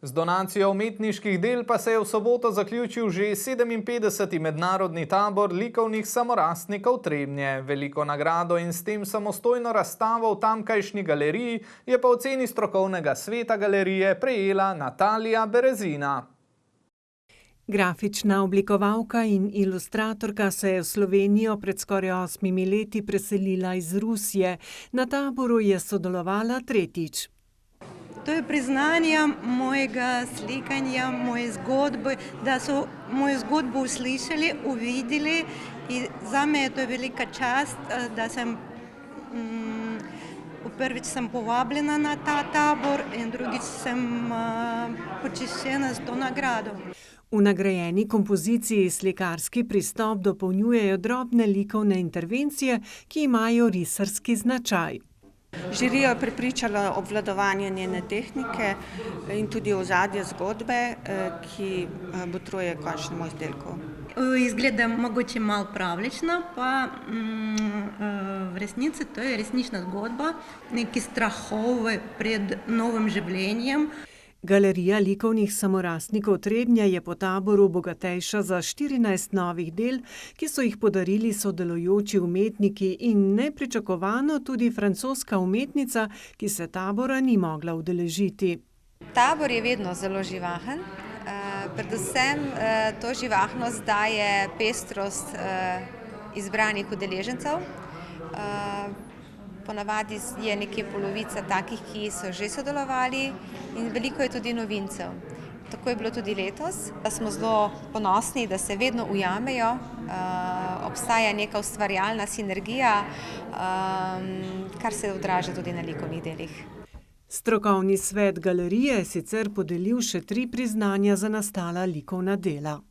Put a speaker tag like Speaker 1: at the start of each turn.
Speaker 1: Z donacijo umetniških del pa se je v soboto zaključil že 57. mednarodni tabor likovnih samorastnikov Trebnje. Veliko nagrado in s tem samostojno razstavo v tamkajšnji galeriji je po oceni strokovnega sveta galerije prejela Natalija Berezina.
Speaker 2: Grafična oblikovalka in ilustratorka se je v Slovenijo pred skoraj 8 leti preselila iz Rusije. Na taboru je sodelovala tretjič.
Speaker 3: To je priznanje mojega slikanja, moje zgodbe, da so mojo zgodbo uslišali, uvideli in zame je to velika čast, da sem prvič sem povabljena na ta tabor in drugič sem počaščena z to nagrado.
Speaker 2: V nagrajeni kompoziciji slikarski pristop dopolnjujejo drobne likovne intervencije, ki imajo risarski značaj.
Speaker 4: Žirijo je prepričala obvladovanje njene tehnike in tudi ozadje zgodbe, ki botruje končnemu izdelku.
Speaker 3: Izgleda mogoče malo pravlično, pa v resnici to je resnična zgodba, neki strahove pred novim življenjem.
Speaker 2: Galerija likovnih samorastnikov Trebnje je po taboru bogatejša za 14 novih del, ki so jih podarili sodelujoči umetniki in nepričakovano tudi francoska umetnica, ki se tabora ni mogla udeležiti.
Speaker 5: Tabor je vedno zelo živahen, predvsem to živahnost daje pestrost izbranih udeležencev. Ponavadi je nekje polovica takih, ki so že sodelovali in veliko je tudi novincev. Tako je bilo tudi letos. Smo zelo ponosni, da se vedno ujamejo, obstaja neka ustvarjalna sinergija, kar se odraža tudi na likovnih delih.
Speaker 2: Strokovni svet galerije je sicer podelil še 3 priznanja za nastala likovna dela.